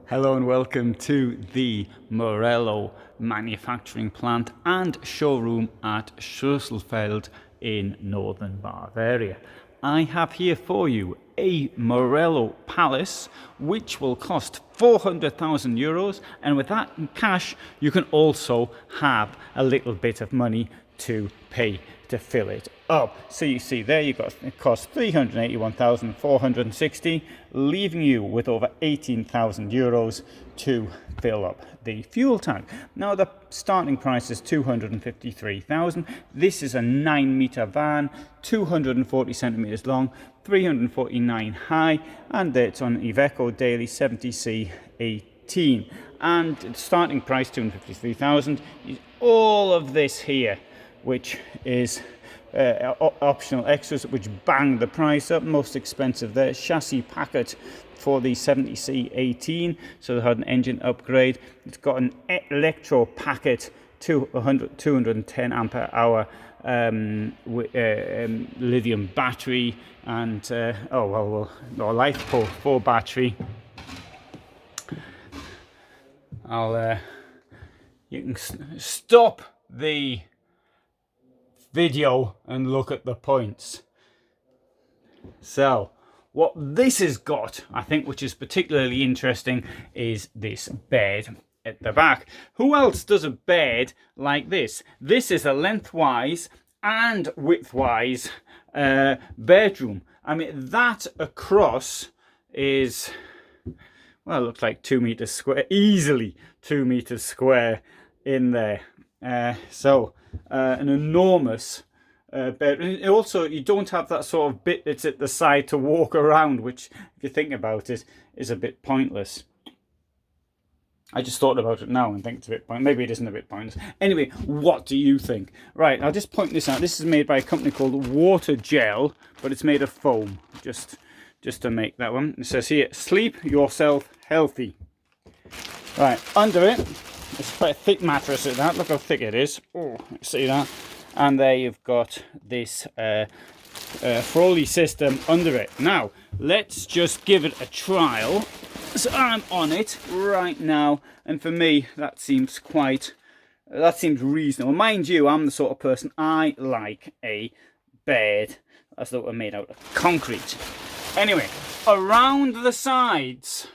Hello and welcome to the Morello manufacturing plant and showroom at Pössl in northern Bavaria. I have here for you a Morello Palace which will cost €400,000, and with that in cash you can also have a little bit of money to pay to fill it up. So you see there you've got it costs €381,460, leaving you with over €18,000 to fill up the fuel tank. Now the starting price is €253,000. This is a 9-meter van, 240 centimeters long, 349 high, and it's on IVECO daily 70C18. And the starting price €253,000 is all of this here, which is optional extras which bang the price up. Most expensive there, chassis packet for the 70C18, so they had an engine upgrade. It's got an electro packet to 210 ampere hour lithium battery, and life for battery. You can stop the video and look at the points. So what this has got, I think, which is particularly interesting, is this bed at the back. Who else does a bed like this? This is a lengthwise and widthwise bedroom. I mean, that across is, well, it looks like 2 meters square, easily 2 meters square in there. An enormous bed. And also, you don't have that sort of bit that's at the side to walk around, which, if you think about it, is a bit pointless. I just thought about it now and think it's a bit pointless. Maybe it isn't a bit pointless. Anyway, what do you think? Right, I'll just point this out. This is made by a company called Water Gel, but it's made of foam, just to make that one. It says here, sleep yourself healthy. Right, under it, it's quite a thick mattress at that. Look how thick it is. Oh, see that? And there you've got this Froley system under it. Now, let's just give it a trial. So I'm on it right now, and for me, that seems reasonable. Mind you, I'm the sort of person, I like a bed as though it were made out of concrete. Anyway, around the sides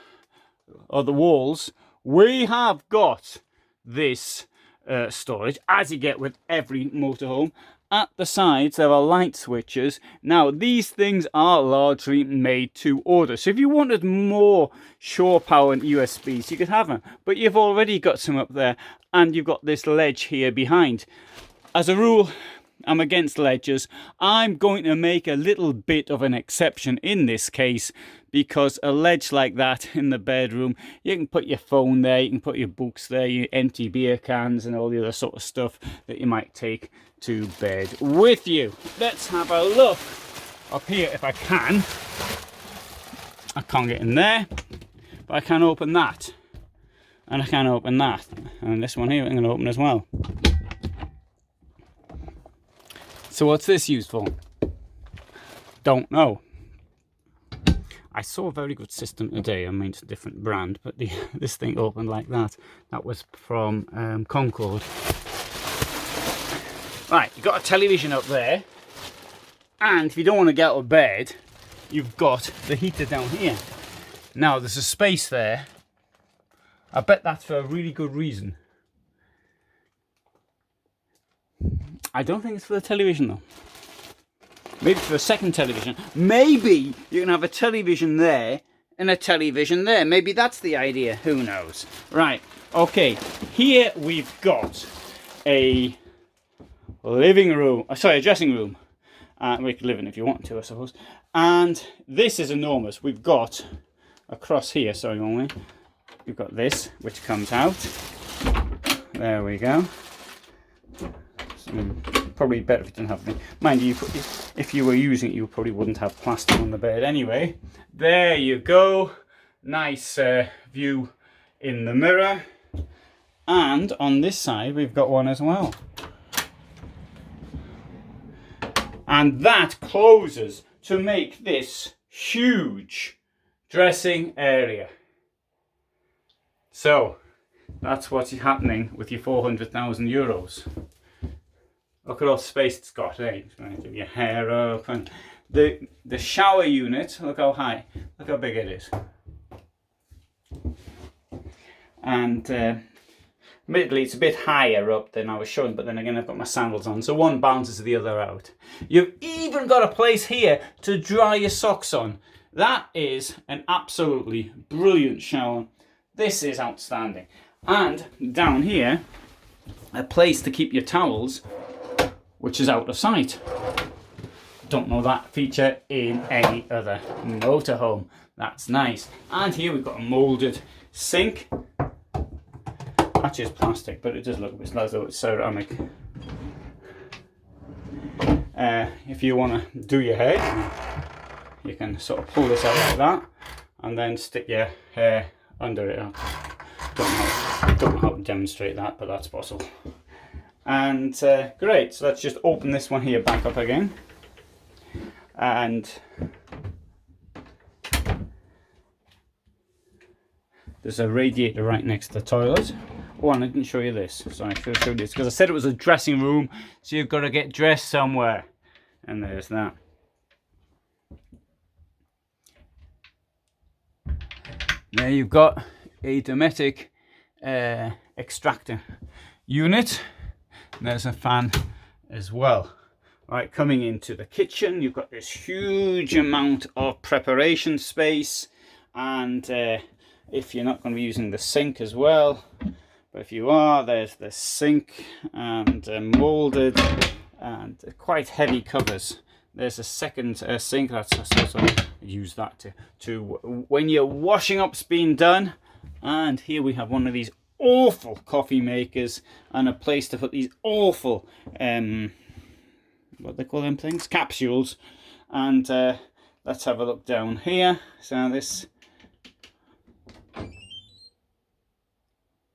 of the walls, we have got this storage, as you get with every motorhome. At the sides there are light switches. Now these things are largely made to order, so if you wanted more shore power and USBs you could have them, but you've already got some up there, and you've got this ledge here behind. As a rule, I'm against ledges. I'm going to make a little bit of an exception in this case, because a ledge like that in the bedroom, you can put your phone there, you can put your books there, your empty beer cans and all the other sort of stuff that you might take to bed with you. Let's have a look up here if I can. I can't get in there, but I can open that, and I can open that, and this one here I'm going to open as well. So what's this used for? Don't know. I saw a very good system today. I mean, it's a different brand, but this thing opened like that. That was from Concord. Right, you've got a television up there, and if you don't want to get out of bed, you've got the heater down here. Now, there's a space there. I bet that's for a really good reason. I don't think it's for the television though. Maybe for a second television. Maybe you can have a television there and a television there. Maybe that's the idea. Who knows? Right. Okay. Here we've got a living room. Sorry, a dressing room. We could live in if you want to, I suppose. And this is enormous. We've got across here. Sorry, only. We've got this, which comes out. There we go. Probably better if you didn't have anything. Mind you, if you were using it, you probably wouldn't have plastic on the bed anyway. There you go. Nice view in the mirror. And on this side, we've got one as well. And that closes to make this huge dressing area. So that's what's happening with your 400,000 euros. Look at all space it's got, eh? Do your hair up, and the shower unit, look how high, look how big it is. And admittedly it's a bit higher up than I was showing, but then again I've got my sandals on, so one bounces the other out. You've even got a place here to dry your socks on. That is an absolutely brilliant shower. This is outstanding. And down here, a place to keep your towels, which is out of sight. Don't know that feature in any other motorhome. That's nice. And here we've got a moulded sink. Actually it's plastic, but it does look a bit as though it's ceramic. If you want to do your hair, you can sort of pull this out like that and then stick your hair under it. Don't know how to demonstrate that, but that's possible. And great, so let's just open this one here back up again. And there's a radiator right next to the toilet. Oh, and I didn't show you this. Sorry, I should have showed you this because I said it was a dressing room, so you've got to get dressed somewhere. And there's that. There you've got a Dometic extractor unit. There's a fan as well. Right, coming into the kitchen, you've got this huge amount of preparation space, and if you're not going to be using the sink as well, but if you are, there's the sink and moulded and quite heavy covers. There's a second sink. That's also use that to when your washing up's been done. And here we have one of these awful coffee makers and a place to put these awful what they call them things, capsules. And let's have a look down here. So this,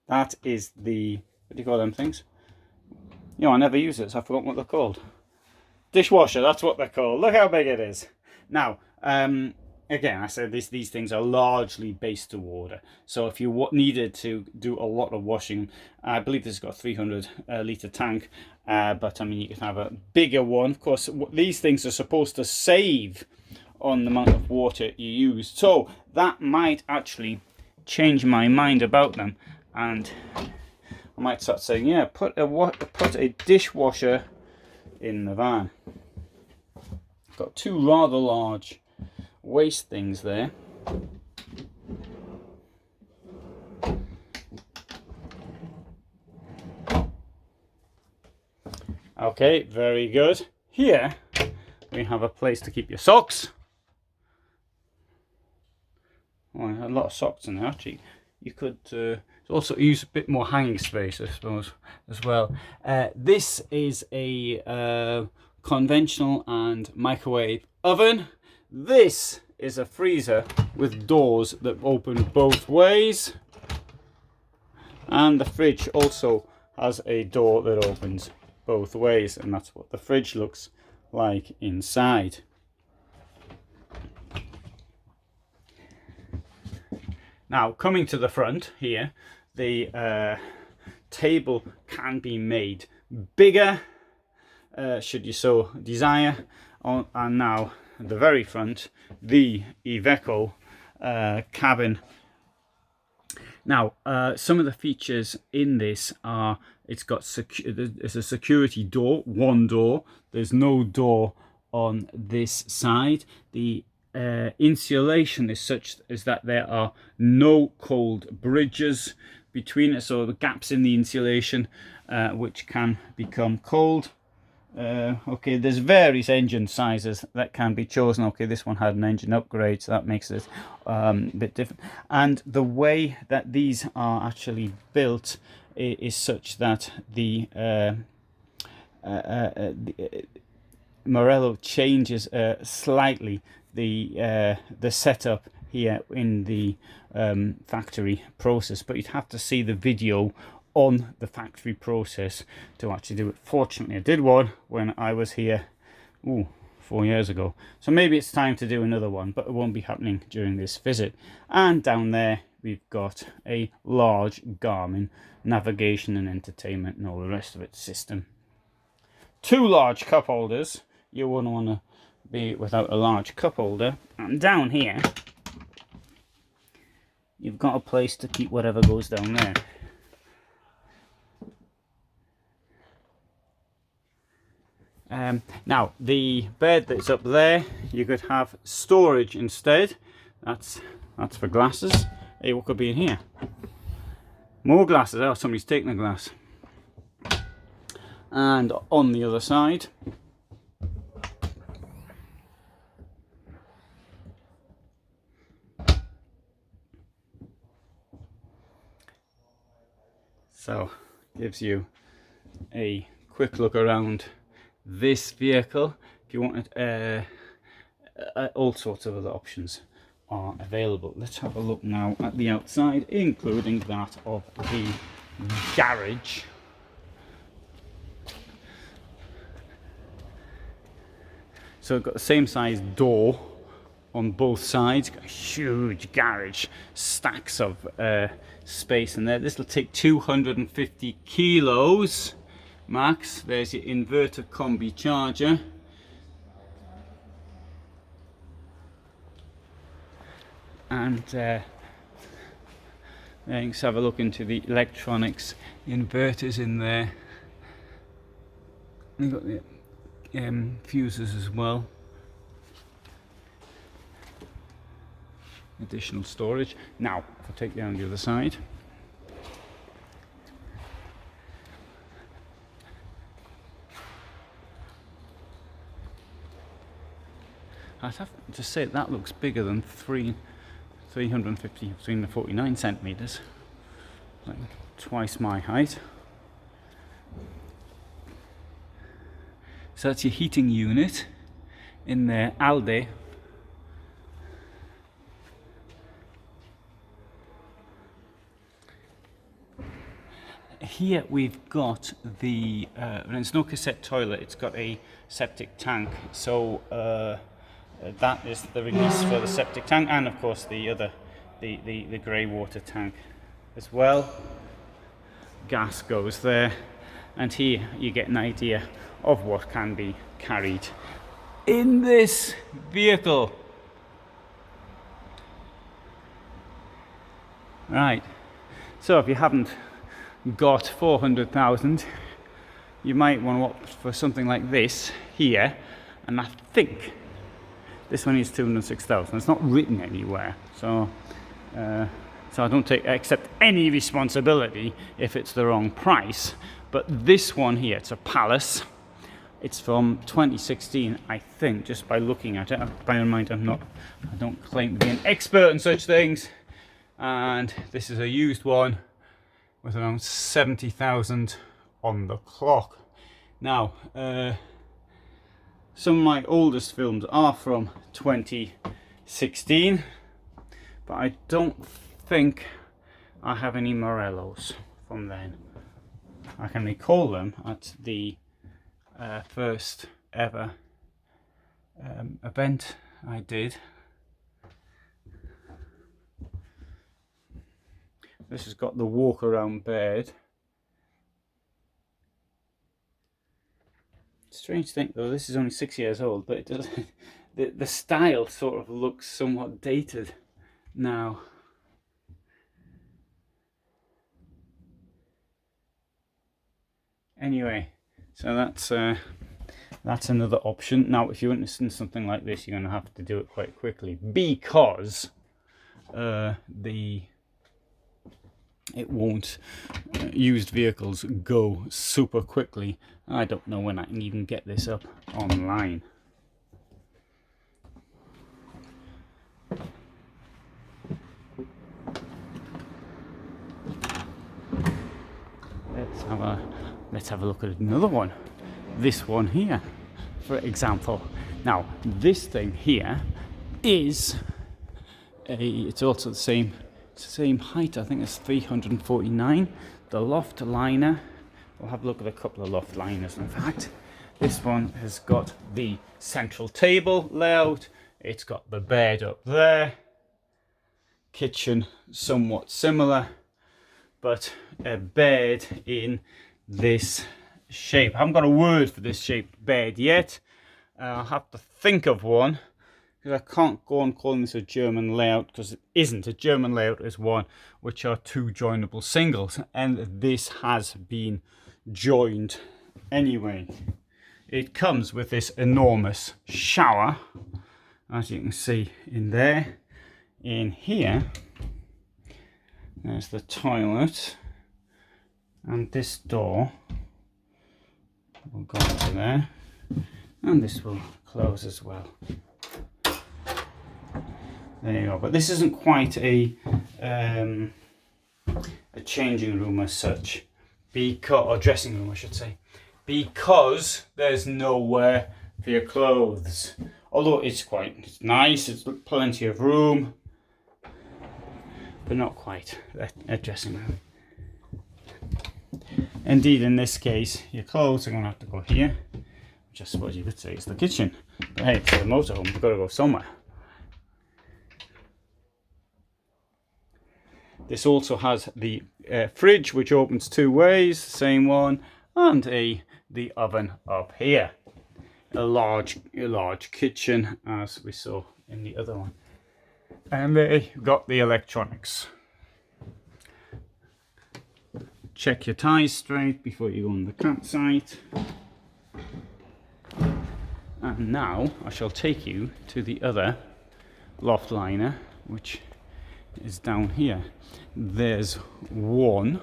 that is the, what do you call them things? You know, I never use it, so I forgot what they're called. Dishwasher, that's what they're called. Look how big it is. Now, again, I said these things are largely based to order. So if you needed to do a lot of washing, I believe this has got a 300 litre tank. But I mean, you can have a bigger one. Of course, these things are supposed to save on the amount of water you use. So that might actually change my mind about them. And I might start saying, yeah, put a dishwasher in the van. Got two rather large waste things there. Okay, very good. Here we have a place to keep your socks. Oh, a lot of socks in there actually. You could also use a bit more hanging space, I suppose, as well. This is a conventional and microwave oven. This is a freezer with doors that open both ways. And the fridge also has a door that opens both ways, and that's what the fridge looks like inside. Now, coming to the front here, the table can be made bigger, should you so desire. And now, at the very front, the IVECO cabin. Now, some of the features in this are, it's got there's a security door, one door. There's no door on this side. The insulation is such as that there are no cold bridges between it, so the gaps in the insulation which can become cold. Okay, there's various engine sizes that can be chosen. Okay, this one had an engine upgrade, so that makes it a bit different. And the way that these are actually built is such that the Morello changes slightly the setup here in the factory process, but you'd have to see the video on the factory process to actually do it. Fortunately, I did one when I was here 4 years ago, so maybe it's time to do another one, but it won't be happening during this visit. And down there we've got a large Garmin navigation and entertainment and all the rest of it system. 2 large cup holders. You wouldn't want to be without a large cup holder. And down here, you've got a place to keep whatever goes down there. Now, the bed that's up there, you could have storage instead. That's for glasses. Hey, what could be in here? More glasses. Oh, somebody's taken a glass. And on the other side, so gives you a quick look around this vehicle. If you wanted all sorts of other options are available. Let's have a look now at the outside, including that of the garage. So it's got the same size door on both sides. Got a huge garage, stacks of space in there. This will take 250 kilos max. There's your inverter combi charger. And let's have a look into the electronics. The inverters in there. You've got the fuses as well. Additional storage. Now, if I take down the other side, I'd have to say that looks bigger than 349 centimeters, like twice my height. So that's your heating unit in there, Alde. Here we've got the, it's no cassette toilet, it's got a septic tank. So that is the release for the septic tank, and of course the other, the grey water tank as well. Gas goes there, and here you get an idea of what can be carried in this vehicle. Right, so if you haven't got 400,000, you might want to opt for something like this here, and I think this one is 206,000. It's not written anywhere, so I don't accept any responsibility if it's the wrong price. But this one here, it's a Palace. It's from 2016, I think, just by looking at it. Bear in mind, I don't claim to be an expert in such things. And this is a used one with around 70,000 on the clock. Now, some of my oldest films are from 2016, but I don't think I have any Morellos from then. I can recall them at the first ever event I did. This has got the walk around bed. Strange thing though, this is only 6 years old, but it does, the style sort of looks somewhat dated now. Anyway, so that's another option. Now, if you're interested in something like this, you're going to have to do it quite quickly, because used vehicles go super quickly. I don't know when I can even get this up online. Let's have a look at another one. This one here, for example. Now, this thing here is it's also the same height. I think it's 349. The Loft Liner. We'll have a look at a couple of Loft Liners. In fact, this one has got the central table layout. It's got the bed up there. kitchen somewhat similar, but a bed in this shape. I haven't got a word for this shaped bed yet. I'll have to think of one, because I can't go on calling this a German layout, because it isn't. A German layout is one which are two joinable singles, and this has been joined anyway. It comes with this enormous shower, as you can see in there. In here, there's the toilet, and this door will go into there, and this will close as well. There you go. But this isn't quite a changing room as such, because, or dressing room I should say, because there's nowhere for your clothes. Although it's nice, it's plenty of room, but not quite a dressing room. Indeed, in this case, your clothes are going to have to go here, which I suppose you could say is the kitchen. But hey, it's a motorhome, you've got to go somewhere. This also has the fridge, which opens two ways, same one, and the oven up here. A large kitchen, as we saw in the other one. And there you've got the electronics. Check your ties straight before you go on the campsite. And now I shall take you to the other loft liner, which is down here. There's one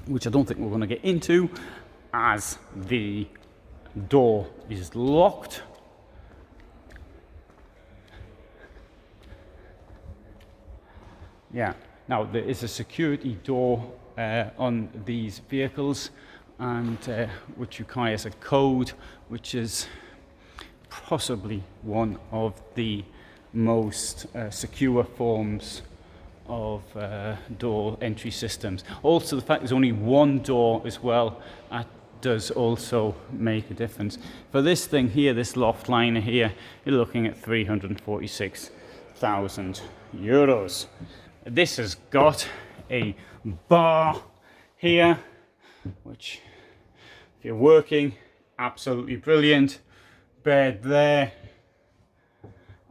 which I don't think we're going to get into, as the door is locked. Yeah, now there is a security door on these vehicles, and which requires a code, which is possibly one of the most secure forms of door entry systems. Also, the fact there's only one door as well, that does also make a difference. For this thing here, this loft liner here, you're looking at 346,000 euros. This has got a bar here, which, if you're working, absolutely brilliant. Bed there.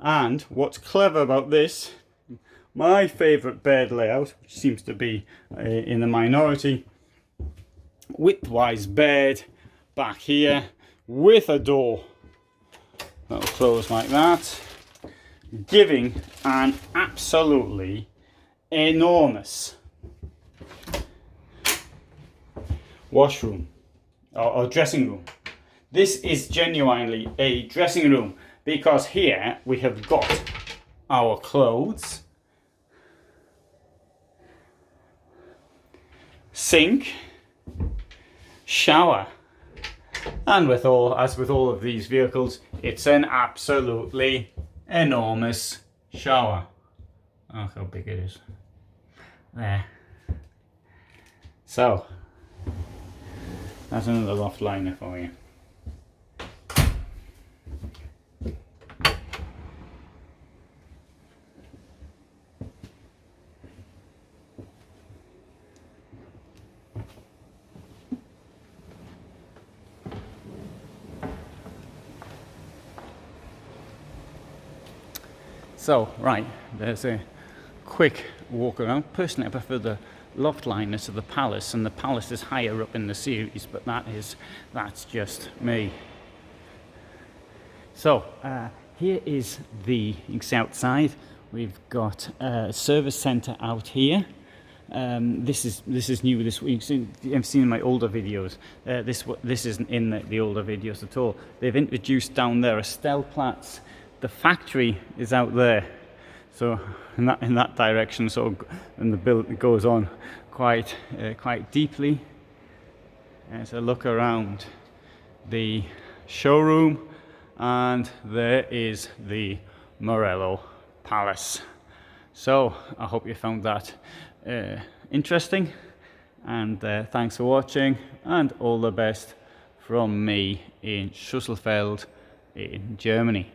And what's clever about this, my favourite bed layout, which seems to be in the minority, widthwise bed back here with a door that'll close like that, giving an absolutely enormous washroom or dressing room. This is genuinely a dressing room, because here we have got our clothes, sink, shower, and with all of these vehicles, it's an absolutely enormous shower. Look how big it is. There. So that's another loft liner for you. So, right, there's a quick walk around. Personally, I prefer the loft liner to the Palace, and the Palace is higher up in the series, but that's just me. So, here is the, you can see outside, we've got a service centre out here. This is new this week. I've seen in my older videos. This isn't in the older videos at all. They've introduced down there a Stellplatz. The factory is out there, so in that direction. So, and the build goes on quite deeply. As I look around the showroom, and there is the Morello Palace. So I hope you found that interesting, and thanks for watching, and all the best from me in Schusselfeld in Germany.